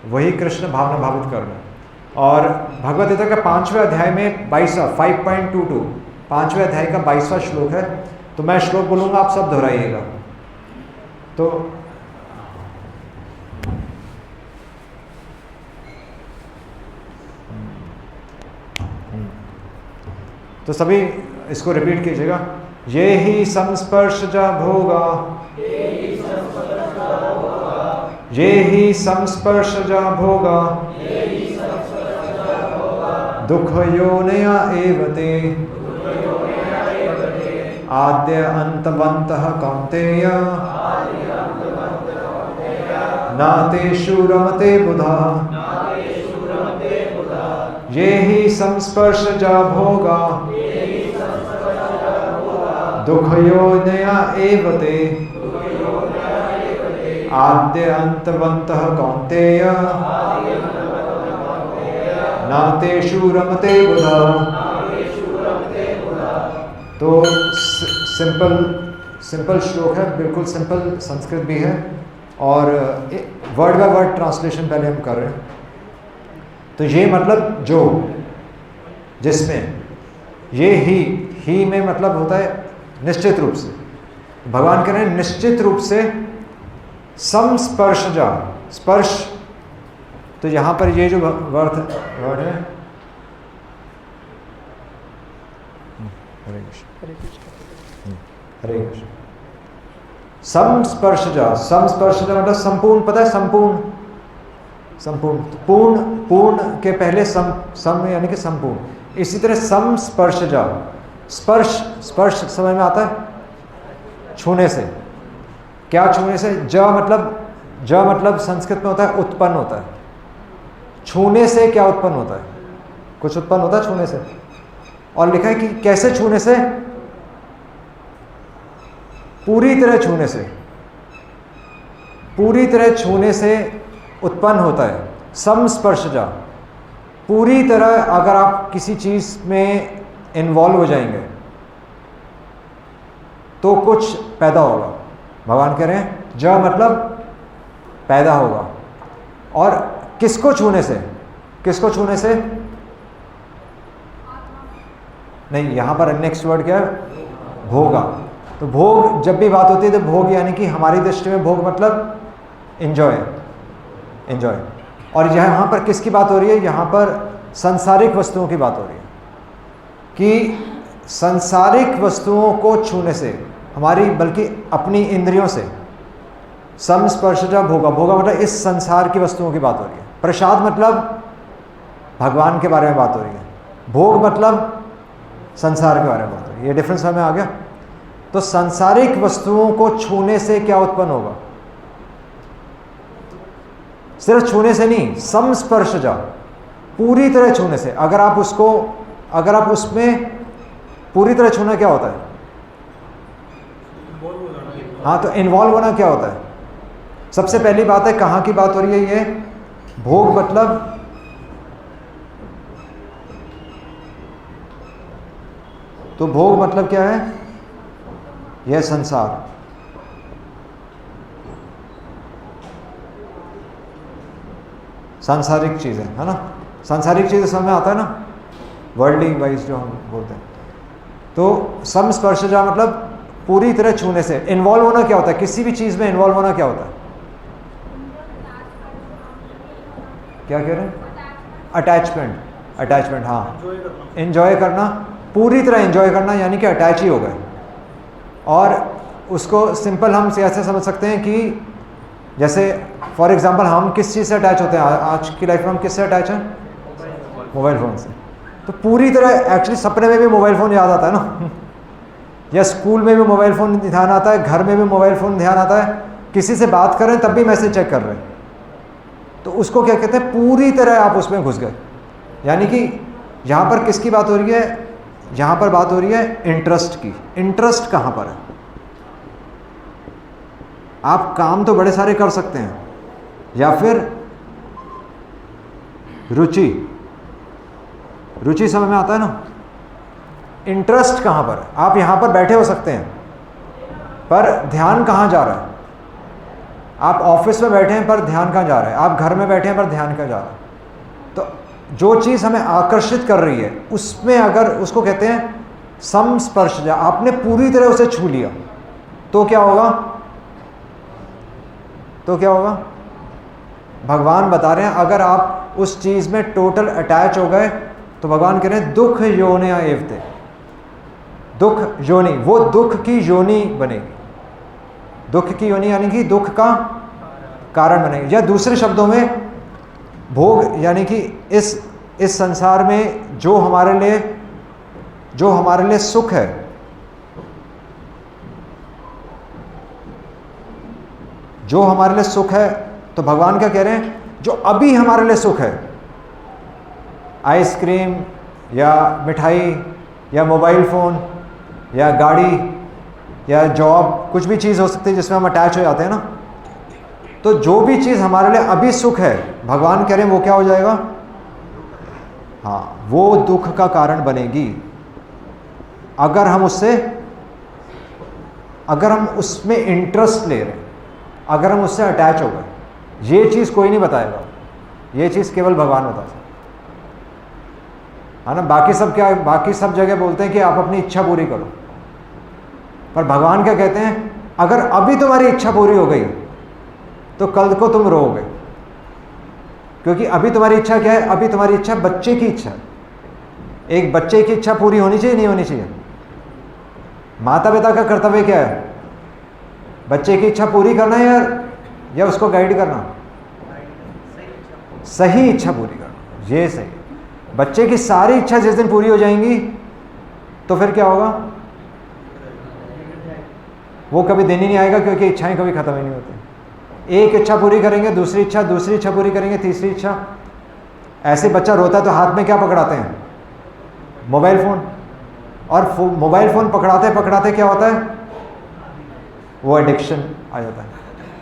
वही कृष्ण भावना भावित करना। और भगवद गीता का 5वें अध्याय में 5.22 5वें अध्याय का 22वां श्लोक है। तो मैं श्लोक बोलूँगा, आप सब दोहराइएगा। तो सभी इसको रिपीट कीजिएगा। ये ही संस्पर्शजा भोगा, ये ही संस्पर्शजा भोगा, दुख योनया एवते, आद्य अंतवन्तः कौन्तेय, नातेषु रमते बुधा। ये ही संस्पर्शजा भोगा, दुख योनया एवते, आद्य अंतवन्तः कौन्तेय, नातेषु रमते बुधा। तो सिंपल श्लोक है, बिल्कुल सिंपल संस्कृत भी है, और वर्ड बाय वर्ड ट्रांसलेशन पहले हम कर रहे हैं। तो ये मतलब जो, जिसमें, ये ही में मतलब होता है निश्चित रूप से। भगवान कह रहे हैं निश्चित रूप से संस्पर्शजा, स्पर्श। तो यहाँ पर ये जो वर्ड है, हरे कृष्ण, हरे कृष्ण। संस्पर्शजा, संस्पर्शजा मतलब संपूर्ण, पता है संपूर्ण, संपूर्ण, पूर्ण के पहले सम यानी कि संपूर्ण। इसी तरह संस्पर्शजा, स्पर्श समझ में आता है, छूने से। क्या छूने से? ज मतलब संस्कृत में होता है उत्पन्न होता है। छूने से क्या उत्पन्न होता है? कुछ उत्पन्न होता है छूने से। और लिखा है कि कैसे छूने से? पूरी तरह छूने से, पूरी तरह छूने से उत्पन्न होता है संस्पर्शजा। पूरी तरह अगर आप किसी चीज में इन्वॉल्व हो जाएंगे तो कुछ पैदा होगा। भगवान कह रहे हैं ज मतलब पैदा होगा। और किसको छूने से? किसको छूने से? नहीं, यहां पर नेक्स्ट वर्ड क्या है? भोगा। तो भोग जब भी बात होती है तो भोग यानी कि हमारी दृष्टि में भोग मतलब एंजॉय, एंजॉय। और यहाँ पर किसकी बात हो रही है? यहाँ पर सांसारिक वस्तुओं की बात हो रही है कि सांसारिक वस्तुओं को छूने से हमारी, बल्कि अपनी इंद्रियों से, संस्पर्शजा भोगा। भोगा मतलब इस संसार की वस्तुओं की बात हो रही है। प्रसाद मतलब भगवान के बारे में बात हो रही है। भोग मतलब संसार के बारे में बात हो रही है। ये डिफरेंस हमें आ गया। तो सांसारिक वस्तुओं को छूने से क्या उत्पन्न होगा? सिर्फ छूने से नहीं, संस्पर्शजा, पूरी तरह छूने से। अगर आप उसमें पूरी तरह छूना क्या होता है? हाँ, तो इन्वॉल्व होना क्या होता है? सबसे पहली बात है, कहाँ की बात हो रही है? ये भोग मतलब तो भोग मतलब क्या है? यह संसार। सांसारिक चीज़ें है ना, सांसारिक चीज़ें समझ में आता है ना, वर्ल्डली वाइज जो हम बोलते हैं। तो संस्पर्शजा मतलब पूरी तरह छूने से। इन्वॉल्व होना क्या होता है? किसी भी चीज़ में इन्वॉल्व होना क्या होता है? क्या कह रहे हैं? अटैचमेंट, अटैचमेंट, हाँ, एंजॉय करना, पूरी तरह एंजॉय करना, यानी कि अटैच ही हो गए। और उसको सिंपल हम ऐसे समझ सकते हैं कि जैसे फॉर एग्जांपल हम किस चीज़ से अटैच होते हैं? आज की लाइफ में हम किससे अटैच हैं? मोबाइल फ़ोन से। तो पूरी तरह, एक्चुअली सपने में भी मोबाइल फ़ोन याद आता है ना, या स्कूल में भी मोबाइल फ़ोन ध्यान आता है, घर में भी मोबाइल फ़ोन ध्यान आता है, किसी से बात कर रहे हैं तब भी मैसेज चेक कर रहे हैं। तो उसको क्या कहते हैं? पूरी तरह आप उसमें घुस गए। यानी कि यहाँ पर किसकी बात हो रही है? यहाँ पर बात हो रही है इंटरेस्ट की। इंटरेस्ट कहाँ पर है? आप काम तो बड़े सारे कर सकते हैं, या फिर रुचि, रुचि समझ में आता है ना। इंटरेस्ट कहाँ पर है? आप यहाँ पर बैठे हो सकते हैं, पर ध्यान कहाँ जा रहा है? आप ऑफिस में बैठे हैं पर ध्यान कहाँ जा रहा है, आप घर में बैठे हैं पर ध्यान कहाँ जा रहा है। तो जो चीज़ हमें आकर्षित कर रही है उसमें अगर उसको कहते हैं संस्पर्श, आपने पूरी तरह उसे छू लिया तो क्या होगा, तो क्या होगा? भगवान बता रहे हैं अगर आप उस चीज़ में टोटल अटैच हो गए तो भगवान कह रहे हैं दुख योनिया एवते, दुख योनि, वो दुख की योनि बनेगी। दुख की योनि यानी कि दुख का कारण बनेगी, या दूसरे शब्दों में भोग यानी कि इस संसार में जो हमारे लिए सुख है, जो हमारे लिए सुख है, तो भगवान क्या कह रहे हैं, जो अभी हमारे लिए सुख है, आइसक्रीम या मिठाई या मोबाइल फ़ोन या गाड़ी या जॉब, कुछ भी चीज़ हो सकती है जिसमें हम अटैच हो जाते हैं ना, तो जो भी चीज़ हमारे लिए अभी सुख है, भगवान कह रहे हैं वो क्या हो जाएगा, हाँ, वो दुख का कारण बनेगी अगर हम उसमें इंटरेस्ट ले रहे हैं, अगर हम उससे अटैच हो गए। ये चीज़ कोई नहीं बताएगा, ये चीज़ केवल भगवान बता सकते है ना। बाकी सब जगह बोलते हैं कि आप अपनी इच्छा पूरी करो, पर भगवान क्या कहते हैं, अगर अभी तुम्हारी इच्छा पूरी हो गई तो कल को तुम रोओगे, क्योंकि अभी तुम्हारी इच्छा क्या है, अभी तुम्हारी इच्छा बच्चे की इच्छा है। एक बच्चे की इच्छा पूरी होनी चाहिए, नहीं होनी चाहिए? माता पिता का कर्तव्य क्या है, बच्चे की इच्छा पूरी करना है या उसको गाइड करना, सही इच्छा पूरी करना, ये सही है। बच्चे की सारी इच्छा जिस दिन पूरी हो जाएंगी तो फिर क्या होगा, वो कभी दिन ही नहीं आएगा, क्योंकि इच्छाएं कभी खत्म ही नहीं होती। एक इच्छा पूरी करेंगे, दूसरी इच्छा पूरी करेंगे, तीसरी इच्छा। ऐसे बच्चा रोता है तो हाथ में क्या पकड़ाते हैं, मोबाइल फ़ोन, और मोबाइल फ़ोन पकड़ाते पकड़ाते क्या होता है, वो एडिक्शन आ जाता है,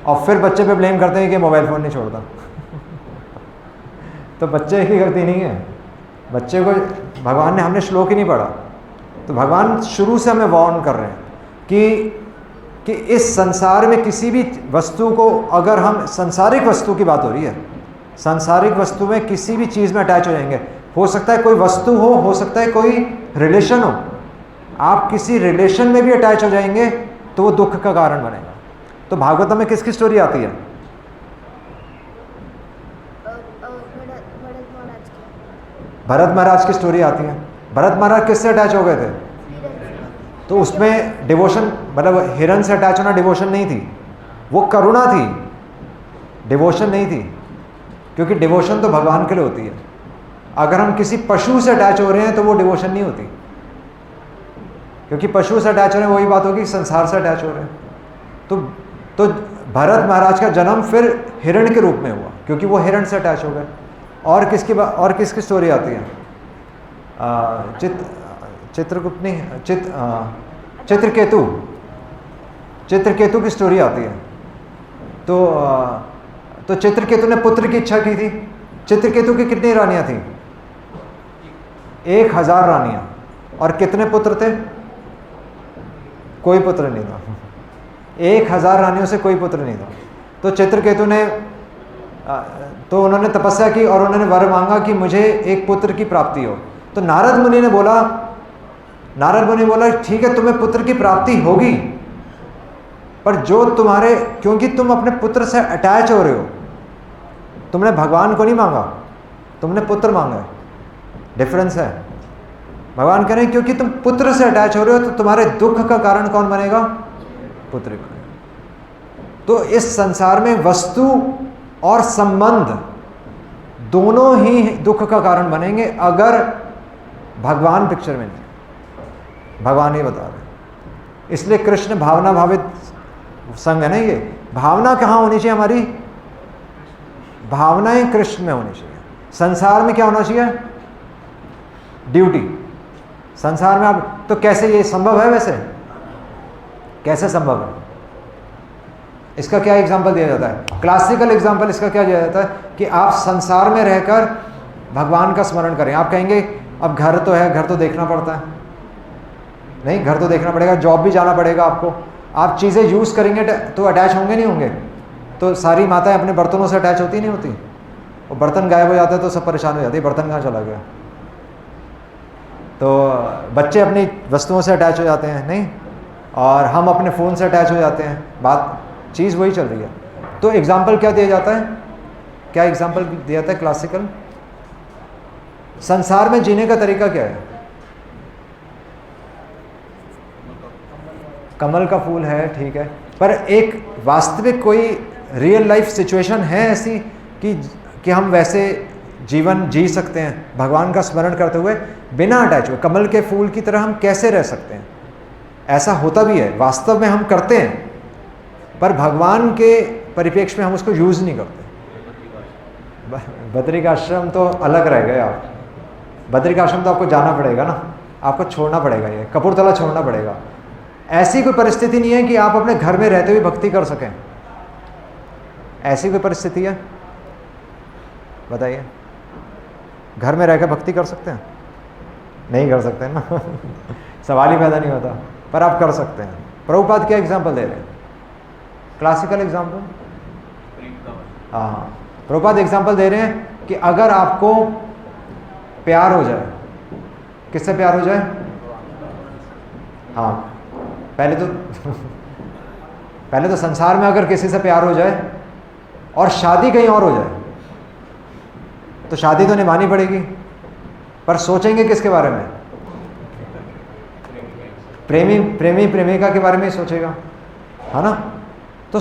और फिर बच्चे पे ब्लेम करते हैं कि मोबाइल फ़ोन नहीं छोड़ता। तो बच्चे की गलती नहीं है, बच्चे को भगवान ने, हमने श्लोक ही नहीं पढ़ा, तो भगवान शुरू से हमें वार्न कर रहे हैं कि इस संसार में किसी भी वस्तु को, अगर हम, सांसारिक वस्तु की बात हो रही है, सांसारिक वस्तु में किसी भी चीज़ में अटैच हो जाएंगे, हो सकता है कोई वस्तु हो सकता है कोई रिलेशन हो, आप किसी रिलेशन में भी अटैच हो जाएंगे तो वो दुख का कारण बनेगा। तो भागवत में किसकी स्टोरी आती है, भरत महाराज की स्टोरी आती है। भरत महाराज किससे अटैच हो गए थे, तो उसमें डिवोशन, मतलब हिरण से अटैच होना डिवोशन नहीं थी, वो करुणा थी, डिवोशन नहीं थी, क्योंकि डिवोशन तो भगवान के लिए होती है। अगर हम किसी पशु से अटैच हो रहे हैं तो वो डिवोशन नहीं होती, क्योंकि पशु से अटैच हो रहे हैं वही बात होगी संसार से अटैच हो रहे हैं। तो भरत महाराज का जन्म फिर हिरण के रूप में हुआ, क्योंकि वो हिरण से अटैच हो गए। और किसकी स्टोरी आती है, चित्रगुप्त नहीं, चित्रकेतु की स्टोरी आती है। तो चित्रकेतु ने पुत्र की इच्छा की थी। चित्रकेतु की कितनी रानियां थी, 1000 रानियां, और कितने पुत्र थे, कोई पुत्र नहीं था। 1000 रानियों से कोई पुत्र नहीं था। तो चित्रकेतु ने, तो उन्होंने तपस्या की और उन्होंने वर मांगा कि मुझे एक पुत्र की प्राप्ति हो। तो नारद मुनि बोला ठीक है, तुम्हें पुत्र की प्राप्ति होगी, पर जो तुम्हारे, क्योंकि तुम अपने पुत्र से अटैच हो रहे हो, तुमने भगवान को नहीं मांगा, तुमने पुत्र मांगा है, डिफरेंस है। भगवान कह रहे हैं क्योंकि तुम पुत्र से अटैच हो रहे हो तो तुम्हारे दुख का कारण कौन बनेगा, पुत्र बनेगा। तो इस संसार में वस्तु और संबंध दोनों ही दुख का कारण बनेंगे अगर भगवान पिक्चर में नहीं, भगवान ही बता रहे। इसलिए कृष्ण भावना भावित संग है ना, ये भावना कहाँ होनी चाहिए हमारी, भावनाएं कृष्ण में होनी चाहिए। संसार में क्या होना चाहिए, ड्यूटी। संसार में आप, तो कैसे ये संभव है, वैसे कैसे संभव है, इसका क्या एग्जाम्पल दिया जाता है, क्लासिकल एग्जाम्पल इसका क्या दिया जाता है कि आप संसार में रहकर भगवान का स्मरण करें। आप कहेंगे अब घर तो है, घर तो देखना पड़ता है, नहीं, घर तो देखना पड़ेगा, जॉब भी जाना पड़ेगा आपको, आप चीज़ें यूज़ करेंगे तो अटैच होंगे नहीं होंगे, तो सारी माताएं अपने बर्तनों से अटैच होती नहीं होती, वो बर्तन गायब हो जाता है तो सब परेशान हो जाते हैं, बर्तन कहाँ चला गया। तो बच्चे अपनी वस्तुओं से अटैच हो जाते हैं नहीं, और हम अपने फ़ोन से अटैच हो जाते हैं, बात चीज़ वही चल रही है। तो एग्जाम्पल क्या दिया जाता है, क्या एग्जाम्पल दिया जाता है क्लासिकल? संसार में जीने का तरीका क्या है? कमल का फूल है, ठीक है, पर एक वास्तविक कोई रियल लाइफ सिचुएशन है ऐसी कि हम वैसे जीवन जी सकते हैं भगवान का स्मरण करते हुए बिना अटैच हुए? कमल के फूल की तरह हम कैसे रह सकते हैं? ऐसा होता भी है, वास्तव में हम करते हैं, पर भगवान के परिप्रेक्ष्य में हम उसको यूज़ नहीं करते। बद्रिकाश्रम तो अलग रह गए आप, बद्रिकाश्रम तो आपको जाना पड़ेगा ना, आपको छोड़ना पड़ेगा, ये कपूरथला छोड़ना पड़ेगा। ऐसी कोई परिस्थिति नहीं है कि आप अपने घर में रहते हुए भक्ति कर सकें, ऐसी कोई परिस्थिति है? बताइए, घर में रहकर भक्ति कर सकते हैं? नहीं कर सकते ना सवाल ही पैदा नहीं होता, पर आप कर सकते हैं। प्रभुपाद क्या एग्जाम्पल दे रहे हैं? क्लासिकल एग्जाम्पल, हाँ, प्रभुपाद एग्जाम्पल दे रहे हैं कि अगर आपको प्यार हो जाए, किससे प्यार हो जाए? हाँ, पहले तो संसार में अगर किसी से प्यार हो जाए और शादी कहीं और हो जाए तो शादी तो निभानी पड़ेगी, पर सोचेंगे किसके बारे में? प्रेमी प्रेमिका के बारे में ही सोचेगा, है ना? तो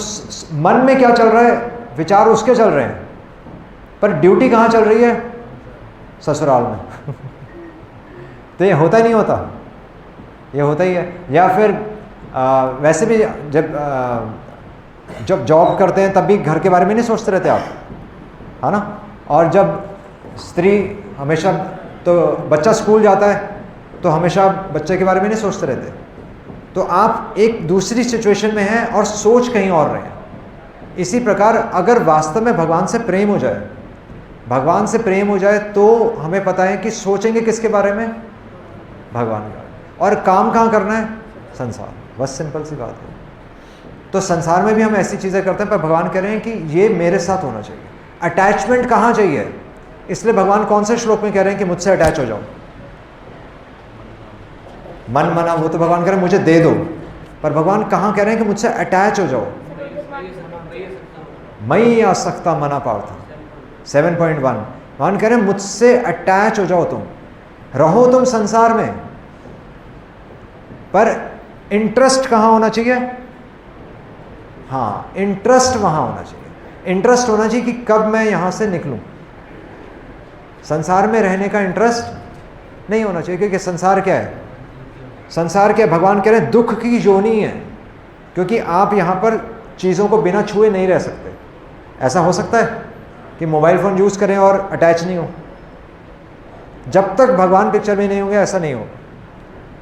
मन में क्या चल रहा है, विचार उसके चल रहे हैं, पर ड्यूटी कहाँ चल रही है? ससुराल में तो ये होता ही नहीं होता, ये होता ही है। या फिर वैसे भी जब जॉब करते हैं तब भी घर के बारे में नहीं सोचते रहते आप, है ना? और जब स्त्री हमेशा, तो बच्चा स्कूल जाता है तो हमेशा बच्चे के बारे में नहीं सोचते रहते, तो आप एक दूसरी सिचुएशन में हैं और सोच कहीं और रहे हैं। इसी प्रकार अगर वास्तव में भगवान से प्रेम हो जाए, भगवान से प्रेम हो जाए तो हमें पता है कि सोचेंगे किसके बारे में? भगवान के बारे में। और काम कहाँ करना है? संसार, बस सिंपल सी बात है। तो संसार में भी हम ऐसी चीज़ें करते हैं, पर भगवान कह रहे हैं कि ये मेरे साथ होना चाहिए। अटैचमेंट कहाँ चाहिए? इसलिए भगवान कौन से श्लोक में कह रहे हैं कि मुझसे अटैच हो जाओ? मन मना, वो तो भगवान कह रहे हैं मुझे दे दो, पर भगवान कहाँ कह रहे हैं कि मुझसे अटैच हो जाओ? मई आसक्ता मना पार्थ 7.1 भगवान कह रहे हैं मुझसे अटैच हो जाओ, तुम रहो तुम संसार में, पर इंटरेस्ट कहाँ होना चाहिए? हाँ, इंटरेस्ट वहाँ होना चाहिए। इंटरेस्ट होना चाहिए कि कब मैं यहाँ से निकलूँ। संसार में रहने का इंटरेस्ट नहीं होना चाहिए, क्योंकि संसार क्या है? संसार क्या है? भगवान कह रहे हैं दुख की जोनी है, क्योंकि आप यहाँ पर चीज़ों को बिना छुए नहीं रह सकते। ऐसा हो सकता है कि मोबाइल फ़ोन यूज़ करें और अटैच नहीं हो? जब तक भगवान पिक्चर में नहीं होंगे ऐसा नहीं हो।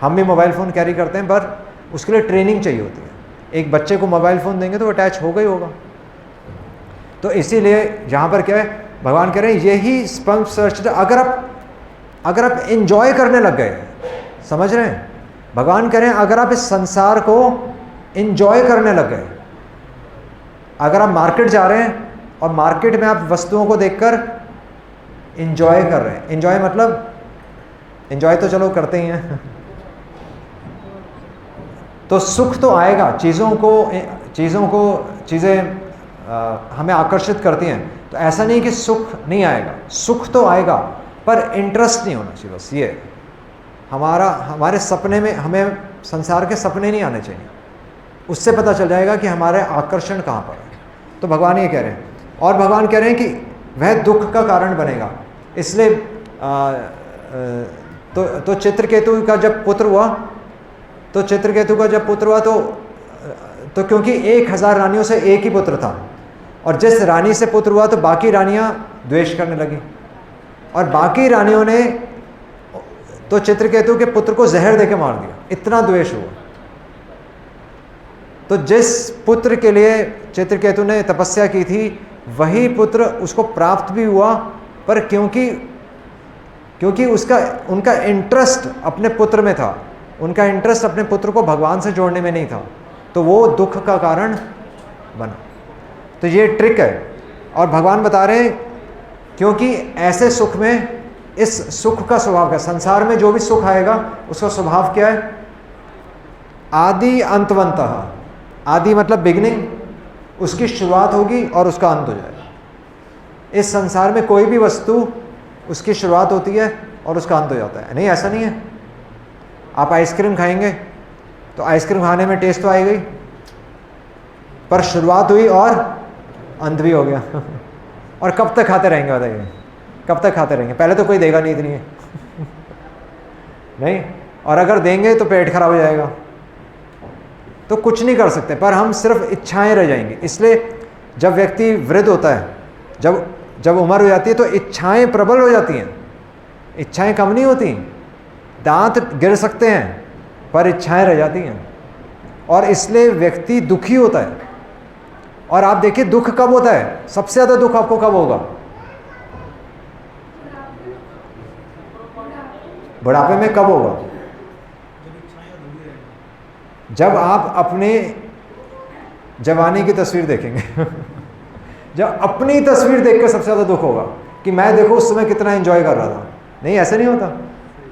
हम भी मोबाइल फ़ोन कैरी करते हैं, पर उसके लिए ट्रेनिंग चाहिए होती है। एक बच्चे को मोबाइल फ़ोन देंगे तो अटैच होगा ही होगा। तो इसीलिए यहाँ पर क्या है, भगवान कह रहे हैं यही स्पंज सर्च। अगर आप एंजॉय करने लग गए, समझ रहे हैं? भगवान कह रहे हैं अगर आप इस संसार को एंजॉय करने लग गए, अगर आप मार्केट जा रहे हैं और मार्केट में आप वस्तुओं को देखकर एंजॉय कर रहे हैं, एंजॉय मतलब एंजॉय तो चलो करते ही हैं तो सुख तो आएगा, चीज़ें हमें आकर्षित करती हैं, तो ऐसा नहीं कि सुख नहीं आएगा, सुख तो आएगा, पर इंटरेस्ट नहीं होना चाहिए। बस ये हमारे सपने में, हमें संसार के सपने नहीं आने चाहिए। उससे पता चल जाएगा कि हमारे आकर्षण कहाँ पर है। तो भगवान ये कह रहे हैं, और भगवान कह रहे हैं कि वह दुख का कारण बनेगा। इसलिए तो चित्रकेतु का जब पुत्र हुआ, तो क्योंकि 1000 रानियों से एक ही पुत्र था, और जिस रानी से पुत्र हुआ तो बाकी रानियां द्वेष करने लगी, और बाकी रानियों ने तो चित्रकेतु के पुत्र को जहर देके मार दिया, इतना द्वेष हुआ। तो जिस पुत्र के लिए चित्रकेतु ने तपस्या की थी, वही पुत्र उसको प्राप्त भी हुआ, पर क्योंकि उनका इंटरेस्ट अपने पुत्र में था, उनका इंटरेस्ट अपने पुत्र को भगवान से जोड़ने में नहीं था, तो वो दुख का कारण बना। तो ये ट्रिक है। और भगवान बता रहे हैं क्योंकि ऐसे सुख में, इस सुख का स्वभाव क्या, संसार में जो भी सुख आएगा उसका स्वभाव क्या है, आदि अंतवंतः। आदि मतलब बिगिनिंग, उसकी शुरुआत होगी और उसका अंत हो जाएगा। इस संसार में कोई भी वस्तु, उसकी शुरुआत होती है और उसका अंत हो जाता है। नहीं, ऐसा नहीं है। आप आइसक्रीम खाएंगे तो आइसक्रीम खाने में टेस्ट तो आएगी, पर शुरुआत हुई और अंत भी हो गया। और कब तक खाते रहेंगे बताइए, कब तक खाते रहेंगे? पहले तो कोई देगा नहीं इतनी है नहीं, और अगर देंगे तो पेट खराब हो जाएगा, तो कुछ नहीं कर सकते। पर हम सिर्फ इच्छाएं रह जाएंगी। इसलिए जब व्यक्ति वृद्ध होता है, जब उम्र हो जाती है, तो इच्छाएं प्रबल हो जाती हैं, इच्छाएं कम नहीं होती। दांत गिर सकते हैं पर इच्छाएं रह जाती हैं, और इसलिए व्यक्ति दुखी होता है। और आप देखिए दुख कब होता है, सबसे ज़्यादा दुख आपको कब होगा? बुढ़ापे में। कब होगा? जब आप अपने जवानी की तस्वीर देखेंगे जब अपनी तस्वीर देख कर सबसे ज़्यादा दुख होगा कि मैं देखो उस समय कितना एंजॉय कर रहा था। नहीं, ऐसा नहीं होता।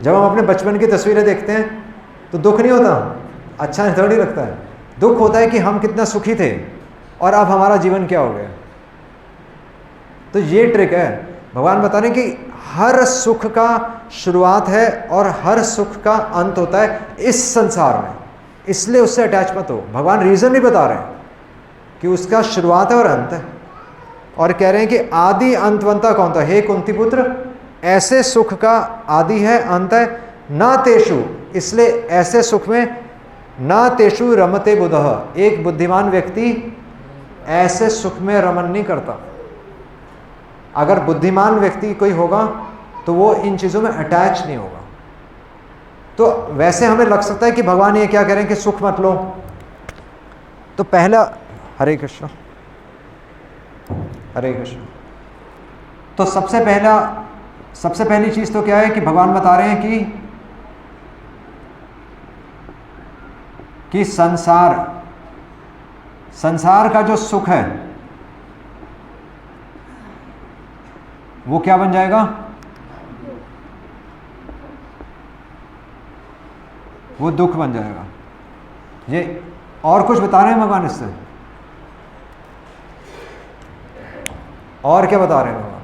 जब हम अपने बचपन की तस्वीरें देखते हैं तो दुख नहीं होता, अच्छा थोड़ी लगता है। दुख होता है कि हम कितना सुखी थे और अब हमारा जीवन क्या हो गया। तो ये ट्रिक है। भगवान बता रहे हैं कि हर सुख का शुरुआत है और हर सुख का अंत होता है इस संसार में, इसलिए उससे अटैच मत हो। भगवान रीज़न भी बता रहे हैं कि उसका शुरुआत है और अंत है, और कह रहे हैं कि आदि अंतवंता कौन था? हे कुंती पुत्र, ऐसे सुख का आदि है, अंत है। ना तेषु, इसलिए ऐसे सुख में ना तेषु रमते बुधः, एक बुद्धिमान व्यक्ति ऐसे सुख में रमन नहीं करता। अगर बुद्धिमान व्यक्ति कोई होगा तो वो इन चीज़ों में अटैच नहीं होगा। तो वैसे हमें लग सकता है कि भगवान ये क्या कह रहे हैं कि सुख मत लो। तो पहला, हरे कृष्ण हरे कृष्ण। तो सबसे पहली चीज़ तो क्या है कि भगवान बता रहे हैं कि संसार का जो सुख है वो क्या बन जाएगा? वो दुख बन जाएगा। ये और कुछ बता रहे हैं भगवान इससे? और क्या बता रहे हैं भगवान?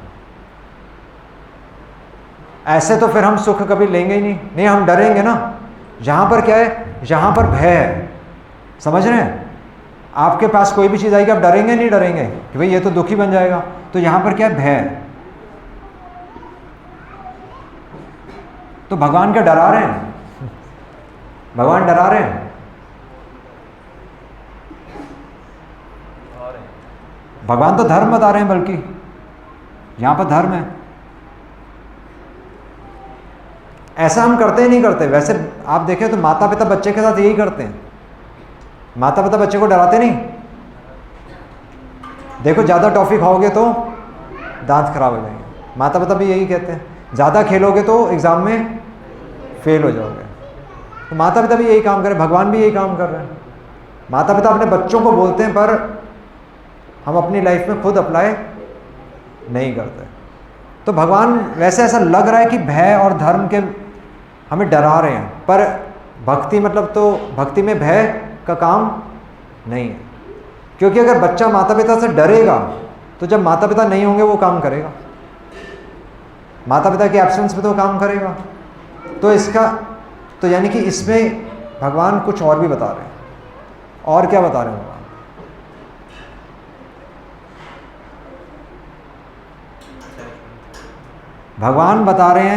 ऐसे तो फिर हम सुख कभी लेंगे ही नहीं, हम डरेंगे ना। यहाँ पर क्या है? यहाँ पर भय है। समझ रहे हैं? आपके पास कोई भी चीज़ आएगी, आप डरेंगे नहीं डरेंगे कि भाई ये तो दुखी बन जाएगा। तो यहाँ पर क्या है? भय। तो भगवान क्या डरा रहे हैं? भगवान डरा रहे हैं? भगवान तो धर्म बता रहे हैं, बल्कि यहाँ पर धर्म है। ऐसा हम करते ही नहीं करते। वैसे आप देखें तो माता पिता बच्चे के साथ यही करते हैं। माता पिता बच्चे को डराते नहीं। देखो ज़्यादा टॉफ़ी खाओगे तो दांत खराब हो जाएंगे, माता पिता भी यही कहते हैं। ज़्यादा खेलोगे तो एग्ज़ाम में फेल हो जाओगे। तो माता पिता भी यही काम कर रहे हैं, भगवान भी यही काम कर रहे हैं। माता पिता अपने बच्चों को बोलते हैं, पर हम अपनी लाइफ में खुद अप्लाई नहीं करते। तो भगवान, वैसे ऐसा लग रहा है कि भय और धर्म के हमें डरा रहे हैं, पर भक्ति मतलब तो भक्ति में भय का काम नहीं है। क्योंकि अगर बच्चा माता पिता से डरेगा तो जब माता पिता नहीं होंगे वो काम करेगा, माता पिता के एब्सेंस में तो काम करेगा। तो यानी कि इसमें भगवान कुछ और भी बता रहे हैं। और क्या बता रहे हैं भगवान? भगवान बता रहे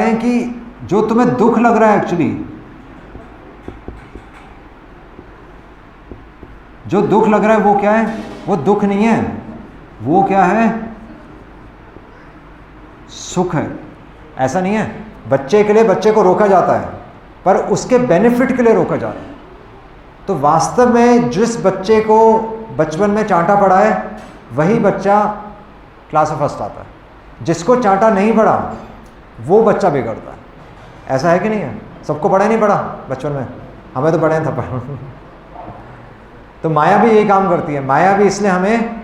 हैं कि जो तुम्हें दुख लग रहा है, एक्चुअली जो दुख लग रहा है वो क्या है? वो दुख नहीं है, वो क्या है? सुख है। ऐसा नहीं है। बच्चे के लिए बच्चे को रोका जाता है, पर उसके बेनिफिट के लिए रोका जाता है। तो वास्तव में जिस बच्चे को बचपन में चांटा पड़ा है वही बच्चा क्लास में फर्स्ट आता है। जिसको चांटा नहीं पड़ा वो बच्चा बिगड़ता है। ऐसा है कि नहीं है? सबको पढ़ा नहीं पढ़ा बचपन में? हमें तो पढ़े हैं थप्पड़। तो माया भी यही काम करती है। माया भी इसलिए हमें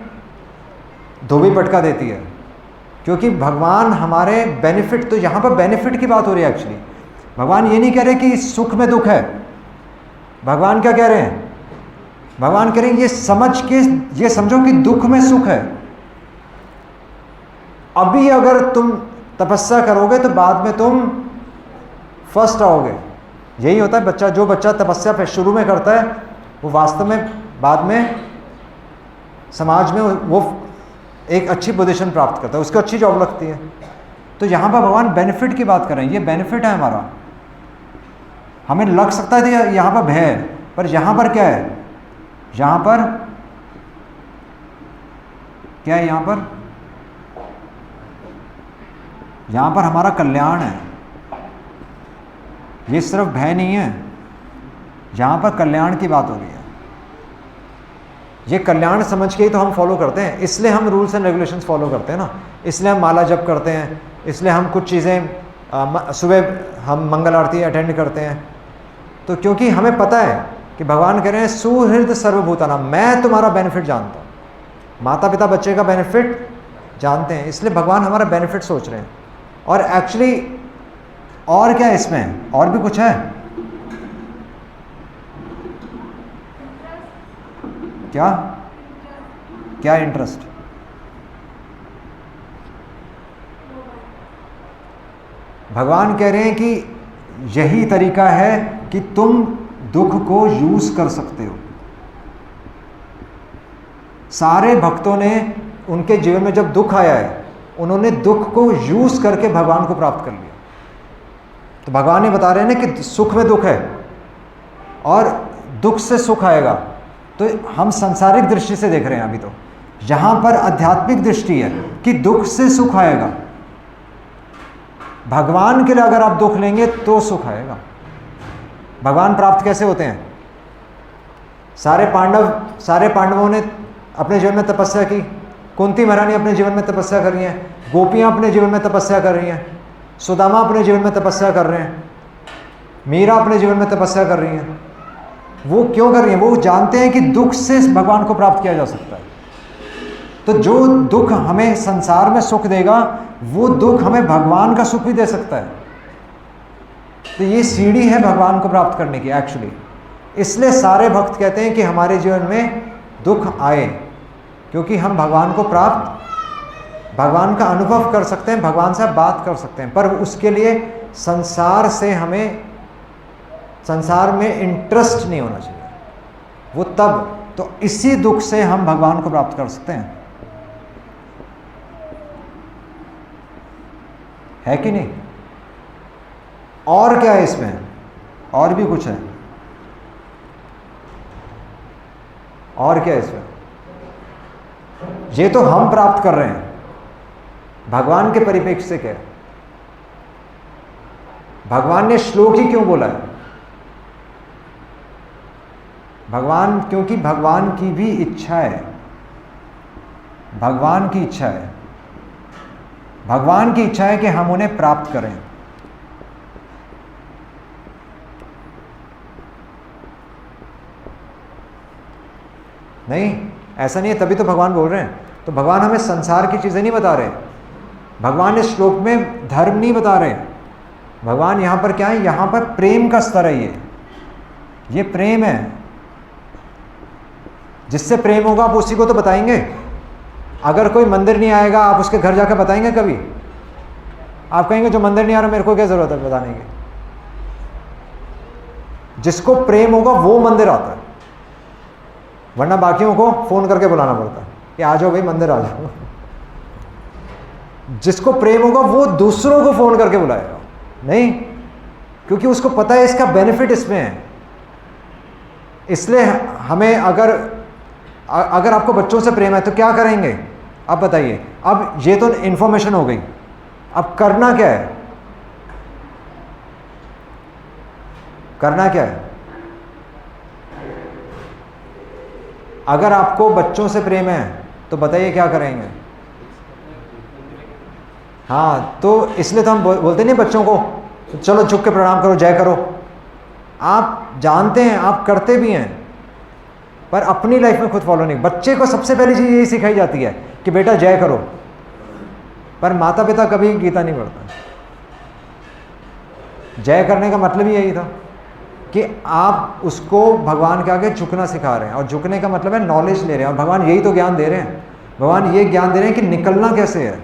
धोबी पटका देती है क्योंकि भगवान हमारे बेनिफिट, तो यहाँ पर बेनिफिट की बात हो रही है एक्चुअली। भगवान ये नहीं कह रहे कि सुख में दुख है। भगवान क्या कह रहे हैं? भगवान कह रहे हैं ये समझ के, ये समझो कि दुख में सुख है। अभी अगर तुम तपस्या करोगे तो बाद में तुम फर्स्ट आओगे। यही होता है बच्चा, जो बच्चा तपस्या पे शुरू में करता है वो वास्तव में बाद में समाज में वो एक अच्छी पोजीशन प्राप्त करता है, उसको अच्छी जॉब लगती है। तो यहाँ पर भगवान बेनिफिट की बात कर रहे हैं। ये बेनिफिट है हमारा। हमें लग सकता है यहाँ पर भय है, पर यहाँ पर क्या है? यहाँ पर क्या है? यहाँ पर हमारा कल्याण है। ये सिर्फ भय नहीं है, यहाँ पर कल्याण की बात हो रही है। ये कल्याण समझ के ही तो हम फॉलो करते हैं, इसलिए हम रूल्स एंड रेगुलेशंस फॉलो करते हैं ना। इसलिए हम माला जप करते हैं, इसलिए हम कुछ चीज़ें सुबह हम मंगल आरती अटेंड करते हैं। तो क्योंकि हमें पता है कि भगवान कह रहे हैं सुहृद सर्वभूतानां, मैं तुम्हारा बेनिफिट जानता हूँ। माता पिता बच्चे का बेनिफिट जानते हैं, इसलिए भगवान हमारा बेनिफिट सोच रहे हैं। और एक्चुअली और क्या है इसमें? और भी कुछ है क्या? क्या इंटरेस्ट? भगवान कह रहे हैं कि यही तरीका है कि तुम दुख को यूज कर सकते हो। सारे भक्तों ने उनके जीवन में जब दुख आया है, उन्होंने दुख को यूज करके भगवान को प्राप्त कर लिया। तो भगवान ये बता रहे हैं ना कि सुख में दुख है और दुख से सुख आएगा। तो हम सांसारिक दृष्टि से देख रहे हैं अभी, तो यहाँ पर आध्यात्मिक दृष्टि है कि दुख से सुख आएगा। भगवान के लिए अगर आप दुख लेंगे तो सुख आएगा। भगवान प्राप्त कैसे होते हैं? सारे पांडवों ने अपने जीवन में तपस्या की। कुंती महारानी अपने जीवन में तपस्या कर रही हैं, गोपियाँ अपने जीवन में तपस्या कर रही हैं, सुदामा अपने जीवन में तपस्या कर रहे हैं, मीरा अपने जीवन में तपस्या कर रही हैं। वो क्यों कर रही हैं? वो जानते हैं कि दुख से भगवान को प्राप्त किया जा सकता है। तो जो दुख हमें संसार में सुख देगा, वो दुख हमें भगवान का सुख भी दे सकता है। तो ये सीढ़ी है भगवान को प्राप्त करने की एक्चुअली। इसलिए सारे भक्त कहते हैं कि हमारे जीवन में दुख आए, क्योंकि हम भगवान को प्राप्त, भगवान का अनुभव कर सकते हैं, भगवान से बात कर सकते हैं। पर उसके लिए संसार से हमें, संसार में इंटरेस्ट नहीं होना चाहिए। वो तब, तो इसी दुख से हम भगवान को प्राप्त कर सकते हैं, है कि नहीं? और क्या है इसमें? और भी कुछ है? और क्या है इसमें? ये तो हम प्राप्त कर रहे हैं, भगवान के परिप्रेक्ष्य से क्या है? भगवान ने श्लोक ही क्यों बोला है? भगवान, क्योंकि भगवान की भी इच्छा है। भगवान की इच्छा है, भगवान की इच्छा है कि हम उन्हें प्राप्त करें। नहीं, ऐसा नहीं है, तभी तो भगवान बोल रहे हैं। तो भगवान हमें संसार की चीज़ें नहीं बता रहे। भगवान इस श्लोक में धर्म नहीं बता रहे। भगवान यहाँ पर क्या है? यहाँ पर प्रेम का स्तर है। ये प्रेम है। जिससे प्रेम होगा आप उसी को तो बताएंगे। अगर कोई मंदिर नहीं आएगा, आप उसके घर जाकर बताएंगे कभी? आप कहेंगे जो मंदिर नहीं आ रहा मेरे को क्या ज़रूरत है बताने की। जिसको प्रेम होगा वो मंदिर आता है, वरना बाकियों को फ़ोन करके बुलाना पड़ता है कि आ जाओ भाई मंदिर आ जाओ। जिसको प्रेम होगा वो दूसरों को फ़ोन करके बुलाएगा, नहीं, क्योंकि उसको पता है इसका बेनिफिट इसमें है। इसलिए हमें अगर आपको बच्चों से प्रेम है तो क्या करेंगे? अब बताइए। अब ये तो इन्फॉर्मेशन हो गई, अब करना क्या है? करना क्या है? अगर आपको बच्चों से प्रेम है तो बताइए क्या करेंगे? हाँ, तो इसलिए तो हम बोलते नहीं बच्चों को तो चलो झुक के प्रणाम करो, जय करो। आप जानते हैं, आप करते भी हैं, पर अपनी लाइफ में खुद फॉलो नहीं। बच्चे को सबसे पहली चीज़ यही सिखाई जाती है कि बेटा जय करो, पर माता पिता कभी गीता नहीं पढ़ता। जय करने का मतलब ही यही था कि आप उसको भगवान के आगे झुकना सिखा रहे हैं, और झुकने का मतलब है नॉलेज ले रहे हैं, और भगवान यही तो ज्ञान दे रहे हैं। भगवान ये ज्ञान दे रहे हैं कि निकलना कैसे है।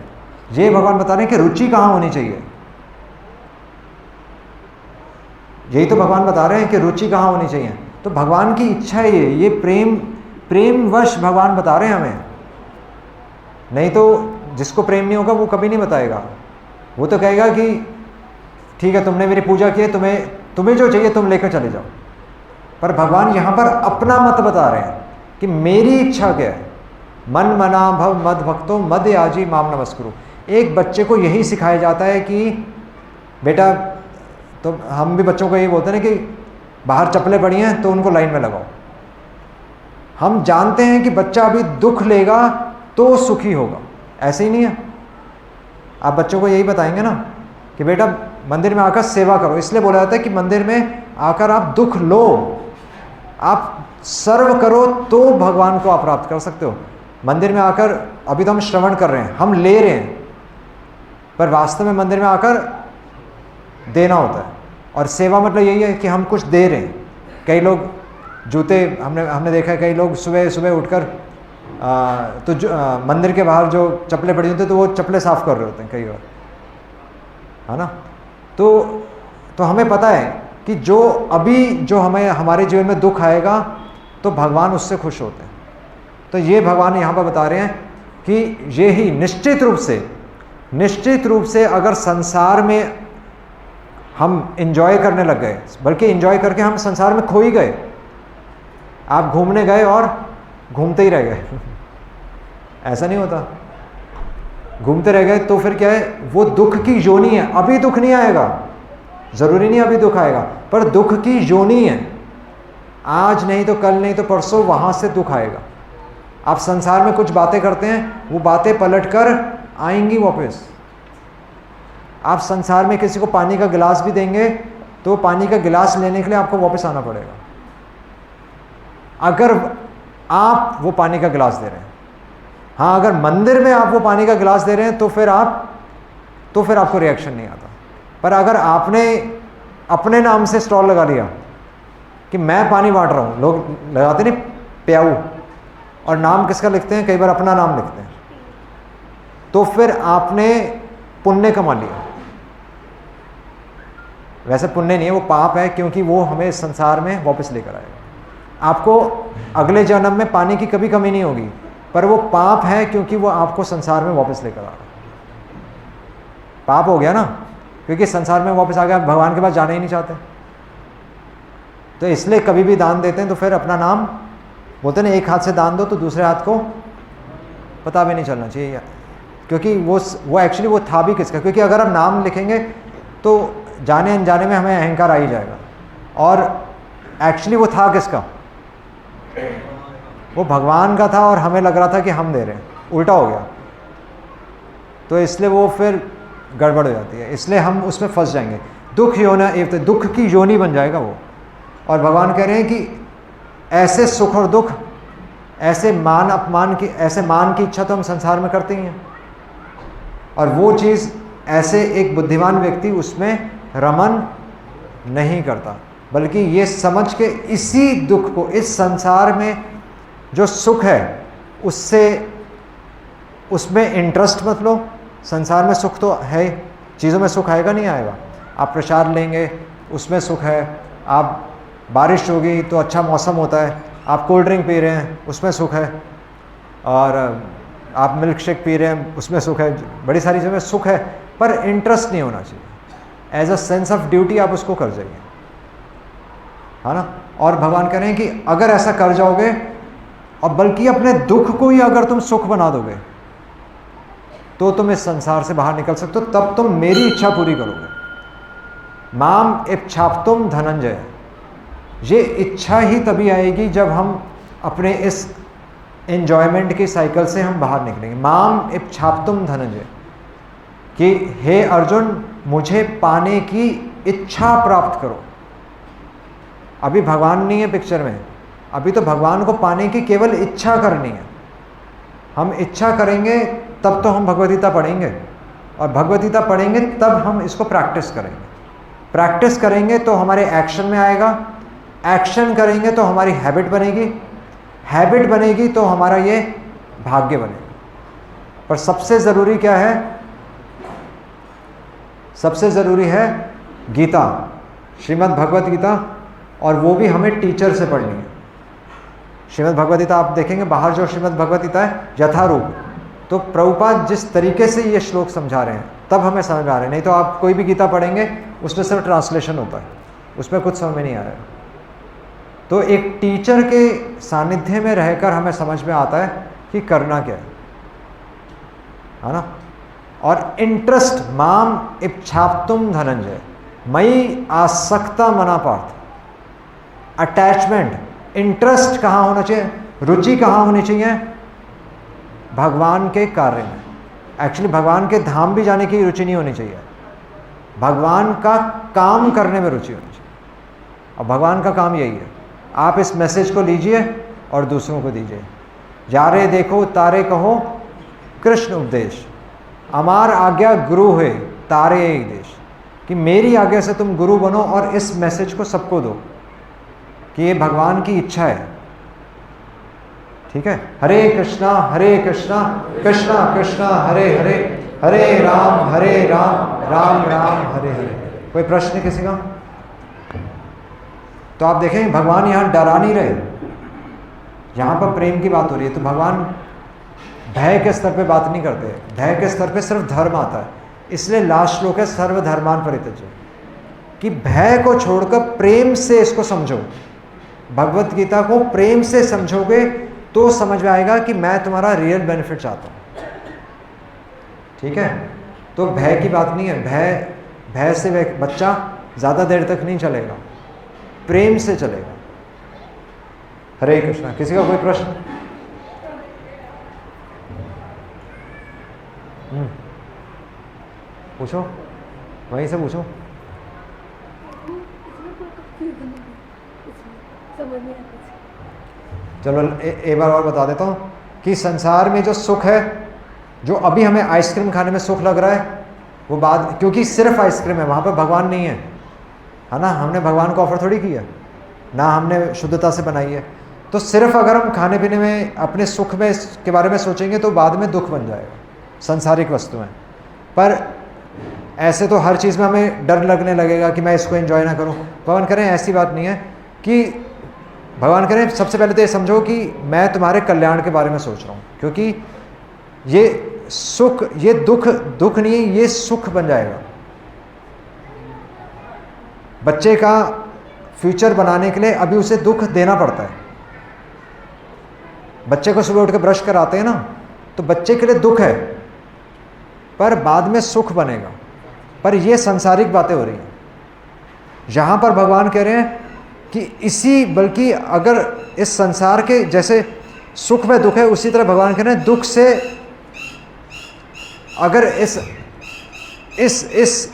ये भगवान बता रहे हैं कि रुचि कहाँ होनी चाहिए। यही तो भगवान बता रहे हैं कि रुचि कहाँ होनी चाहिए। तो भगवान की इच्छा है ये प्रेमवश भगवान बता रहे हैं हमें। नहीं तो जिसको प्रेम नहीं होगा वो कभी नहीं बताएगा। वो तो कहेगा कि ठीक है, तुमने मेरी पूजा की है, तुम्हें जो चाहिए तुम लेकर चले जाओ। पर भगवान यहाँ पर अपना मत बता रहे हैं कि मेरी इच्छा क्या है। मन मना भव मद भक्तो मद याजी माम नमस्कुरु। एक बच्चे को यही सिखाया जाता है कि बेटा, तो हम भी बच्चों को यही बोलते हैं कि बाहर चप्पलें पड़ी हैं तो उनको लाइन में लगाओ। हम जानते हैं कि बच्चा अभी दुख लेगा तो सुखी होगा, ऐसे ही नहीं है। आप बच्चों को यही बताएंगे ना कि बेटा मंदिर में आकर सेवा करो। इसलिए बोला जाता है कि मंदिर में आकर आप दुख लो, आप सर्व करो तो भगवान को आप प्राप्त कर सकते हो। मंदिर में आकर, अभी तो हम श्रवण कर रहे हैं, हम ले रहे हैं, पर वास्तव में मंदिर में आकर देना होता है। और सेवा मतलब यही है कि हम कुछ दे रहे हैं। कई लोग जूते, हमने देखा है, कई लोग सुबह सुबह उठकर मंदिर के बाहर जो चप्पलें पड़ी होती हैं तो वो चप्पलें साफ़ कर रहे होते हैं कई बार, है ना। तो हमें पता है कि जो हमें हमारे जीवन में दुख आएगा तो भगवान उससे खुश होते हैं। तो ये भगवान यहाँ पर बता रहे हैं कि ये ही निश्चित रूप से अगर संसार में हम इंजॉय करने लग गए, बल्कि इंजॉय करके हम संसार में खो ही गए। आप घूमने गए और घूमते ही रह गए ऐसा नहीं होता। घूमते रह गए तो फिर क्या है, वो दुख की योनि है। अभी दुख नहीं आएगा, ज़रूरी नहीं अभी दुख आएगा, पर दुख की योनि है। आज नहीं तो कल, नहीं तो परसों वहाँ से दुख आएगा। आप संसार में कुछ बातें करते हैं, वो बातें पलट कर आएंगी वापस। आप संसार में किसी को पानी का गिलास भी देंगे तो पानी का गिलास लेने के लिए आपको वापस आना पड़ेगा, अगर आप वो पानी का गिलास दे रहे हैं। हाँ, अगर मंदिर में आप वो पानी का गिलास दे रहे हैं तो फिर आपको रिएक्शन नहीं आता। पर अगर आपने अपने नाम से स्टॉल लगा लिया कि मैं पानी बांट रहा हूँ, लोग लगाते नहीं प्याऊ, और नाम किसका लिखते हैं, कई बार अपना नाम लिखते हैं, तो फिर आपने पुण्य कमा लिया। वैसे पुण्य नहीं है, वो पाप है, क्योंकि वो हमें संसार में वापस लेकर आएगा। आपको अगले जन्म में पानी की कभी कमी नहीं होगी, पर वो पाप है क्योंकि वो आपको संसार में वापस लेकर आ रहा है। पाप हो गया ना, क्योंकि संसार में वापस आ गया, भगवान के पास जाना ही नहीं चाहते। तो इसलिए कभी भी दान देते हैं तो फिर अपना नाम बोलते हैं ना, एक हाथ से दान दो तो दूसरे हाथ को पता भी नहीं चलना चाहिए, क्योंकि वो एक्चुअली वो था भी किसका। क्योंकि अगर हम नाम लिखेंगे तो जाने अनजाने में हमें अहंकार आ ही जाएगा, और एक्चुअली वो था किसका, वो भगवान का था, और हमें लग रहा था कि हम दे रहे हैं, उल्टा हो गया। तो इसलिए वो फिर गड़बड़ हो जाती है, इसलिए हम उसमें फंस जाएंगे। दुख की योनि बन जाएगा वो। और भगवान कह रहे हैं कि ऐसे सुख और दुख, ऐसे मान की इच्छा तो हम संसार में करते ही हैं, और वो चीज़ ऐसे एक बुद्धिमान व्यक्ति उसमें रमन नहीं करता, बल्कि ये समझ के इसी दुख को, इस संसार में जो सुख है उसमें इंटरेस्ट मत लो। संसार में सुख तो है, चीज़ों में सुख आएगा नहीं आएगा। आप प्रसाद लेंगे उसमें सुख है, आप बारिश होगी तो अच्छा मौसम होता है, आप कोल्ड ड्रिंक पी रहे हैं उसमें सुख है, और आप मिल्क शेक पी रहे हैं उसमें सुख है, बड़ी सारी चीज़ों में सुख है, पर इंटरेस्ट नहीं होना चाहिए। As a sense of duty आप उसको कर जाइए, है ना। और भगवान कह रहे हैं कि अगर ऐसा कर जाओगे, और बल्कि अपने दुख को ही अगर तुम सुख बना दोगे, तो तुम इस संसार से बाहर निकल सकते हो। तब तुम मेरी इच्छा पूरी करोगे। माम इच्छाप्तुम धनंजय, ये इच्छा ही तभी आएगी जब हम अपने इस एन्जॉयमेंट की साइकिल से हम बाहर निकलेंगे। माम इच्छाप्तुम धनंजय, कि हे अर्जुन, मुझे पाने की इच्छा प्राप्त करो। अभी भगवान नहीं है पिक्चर में, अभी तो भगवान को पाने की केवल इच्छा करनी है। हम इच्छा करेंगे तब तो हम भगवद गीता पढ़ेंगे, और भगवद गीता पढ़ेंगे तब हम इसको प्रैक्टिस करेंगे। प्रैक्टिस करेंगे तो हमारे एक्शन में आएगा, एक्शन करेंगे तो हमारी हैबिट बनेगी, हैबिट बनेगी तो हमारा ये भाग्य बनेगा। पर सबसे ज़रूरी क्या है? सबसे ज़रूरी है गीता, श्रीमद् भगवत गीता, और वो भी हमें टीचर से पढ़नी है। श्रीमद् भगवत गीता आप देखेंगे बाहर जो श्रीमद् भगवत गीता है यथारूप, तो प्रभुपाद जिस तरीके से ये श्लोक समझा रहे हैं तब हमें समझ में आ रहे हैं। नहीं तो आप कोई भी गीता पढ़ेंगे उसमें सिर्फ ट्रांसलेशन होता है, उसमें कुछ समझ में नहीं आ रहा है। तो एक टीचर के सानिध्य में रहकर हमें समझ में आता है कि करना क्या है ना। और इंटरेस्ट, माम इच्छाप्तुम धनंजय, मई आसक्ता मना पार्थ। अटैचमेंट, इंटरेस्ट कहाँ होना चाहिए, रुचि कहाँ होनी चाहिए? भगवान के कार्य में। एक्चुअली भगवान के धाम भी जाने की रुचि नहीं होनी चाहिए, भगवान का काम करने में रुचि होनी चाहिए। और भगवान का काम यही है, आप इस मैसेज को लीजिए और दूसरों को दीजिए। यारे देखो तारे कहो कृष्ण उपदेश, अमार आज्ञा गुरु है तारे एक देश। कि मेरी आज्ञा से तुम गुरु बनो और इस मैसेज को सबको दो कि ये भगवान की इच्छा है। ठीक है, हरे कृष्णा कृष्णा कृष्णा हरे हरे, हरे राम राम राम हरे हरे। कोई प्रश्न किसी का? तो आप देखें भगवान यहाँ डरा नहीं रहे, यहाँ पर प्रेम की बात हो रही है। तो भगवान भय के स्तर पे बात नहीं करते, भय के स्तर पे सिर्फ धर्म आता है। इसलिए लास्ट श्लोक है सर्वधर्मान परित्यज्य, कि भय को छोड़कर प्रेम से इसको समझो। भगवत गीता को प्रेम से समझोगे तो समझ में आएगा कि मैं तुम्हारा रियल बेनिफिट चाहता हूँ। ठीक है, तो भय की बात नहीं है। भय से बच्चा ज़्यादा देर तक नहीं चलेगा, प्रेम से चलेगा। हरे कृष्णा। किसी का कोई प्रश्न? पूछो, वहीं से पूछो। चलो एक बार और बता देता हूँ कि संसार में जो सुख है, जो अभी हमें आइसक्रीम खाने में सुख लग रहा है, वो बात, क्योंकि सिर्फ आइसक्रीम है, वहाँ पर भगवान नहीं है, है ना। हमने भगवान को ऑफर थोड़ी किया ना, हमने शुद्धता से बनाई है। तो सिर्फ अगर हम खाने पीने में अपने सुख में के बारे में सोचेंगे तो बाद में दुख बन जाएगा सांसारिक वस्तु में। पर ऐसे तो हर चीज़ में हमें डर लगने लगेगा कि मैं इसको एंजॉय ना करूं। भगवान करें ऐसी बात नहीं है कि भगवान करें सबसे पहले तो ये समझो कि मैं तुम्हारे कल्याण के बारे में सोच रहा हूँ, क्योंकि ये सुख, ये दुख नहीं है, ये सुख बन जाएगा। बच्चे का फ्यूचर बनाने के लिए अभी उसे दुख देना पड़ता है। बच्चे को सुबह उठ के ब्रश कराते हैं ना, तो बच्चे के लिए दुख है, पर बाद में सुख बनेगा। पर ये सांसारिक बातें हो रही हैं। यहाँ पर भगवान कह रहे हैं कि बल्कि अगर इस संसार के जैसे सुख में दुख है, उसी तरह भगवान कह रहे हैं दुख से अगर इस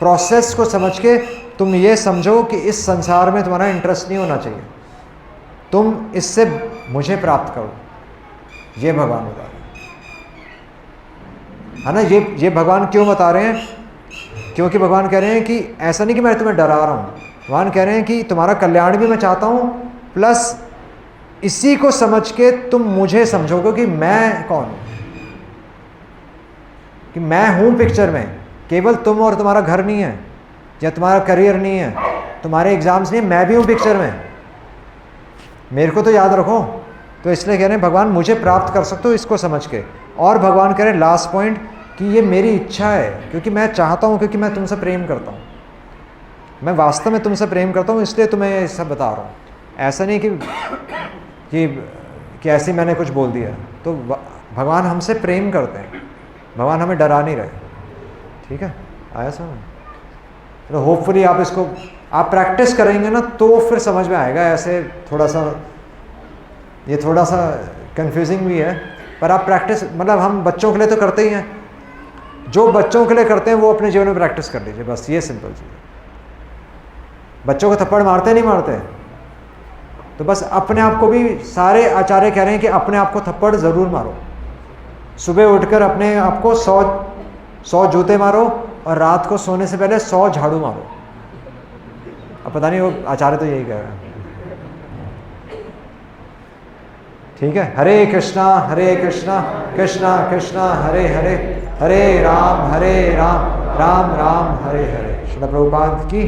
प्रोसेस को समझ के तुम ये समझो कि इस संसार में तुम्हारा इंटरेस्ट नहीं होना चाहिए, तुम इससे मुझे प्राप्त करो, ये भगवान बता रहे हैं, है ना। ये भगवान क्यों बता रहे हैं? क्योंकि भगवान कह रहे हैं कि ऐसा नहीं कि मैं तुम्हें डरा रहा हूँ, भगवान कह रहे हैं कि तुम्हारा कल्याण भी मैं चाहता हूँ, प्लस इसी को समझ के तुम मुझे समझोगे कि मैं कौन हूँ, कि मैं हूँ पिक्चर में। केवल तुम और तुम्हारा घर नहीं है, या तुम्हारा करियर नहीं है, तुम्हारे एग्जाम्स नहीं, मैं भी हूँ पिक्चर में, मेरे को तो याद रखो। तो इसलिए कह रहे हैं भगवान मुझे प्राप्त कर सकते हो इसको समझ के। और भगवान कह रहे हैं लास्ट पॉइंट कि ये मेरी इच्छा है, क्योंकि मैं चाहता हूँ, क्योंकि मैं तुमसे प्रेम करता हूँ, मैं वास्तव में तुमसे प्रेम करता हूँ, इसलिए तुम्हें ये सब बता रहा हूँ। ऐसा नहीं कि ऐसे मैंने कुछ बोल दिया। तो भगवान हमसे प्रेम करते हैं, भगवान हमें डरा नहीं रहे। ठीक है, आया समझ? तो होपफुली आप इसको आप प्रैक्टिस करेंगे ना तो फिर समझ में आएगा। ऐसे थोड़ा सा कंफ्यूजिंग भी है, पर आप प्रैक्टिस, मतलब हम बच्चों के लिए तो करते ही हैं, जो बच्चों के लिए करते हैं वो अपने जीवन में प्रैक्टिस कर लीजिए, बस ये सिंपल चीज़ है। बच्चों को थप्पड़ मारते नहीं मारते? तो बस अपने आप को भी सारे आचार्य कह रहे हैं कि अपने आप को थप्पड़ ज़रूर मारो। सुबह उठकर अपने आप को 100 जूते मारो और रात को सोने से पहले 100 झाड़ू मारो। अब पता नहीं वो आचार्य तो यही कह रहे हैं। ठीक है, हरे कृष्णा कृष्णा कृष्णा हरे हरे, हरे राम राम राम हरे हरे। श्रील प्रभुपाद की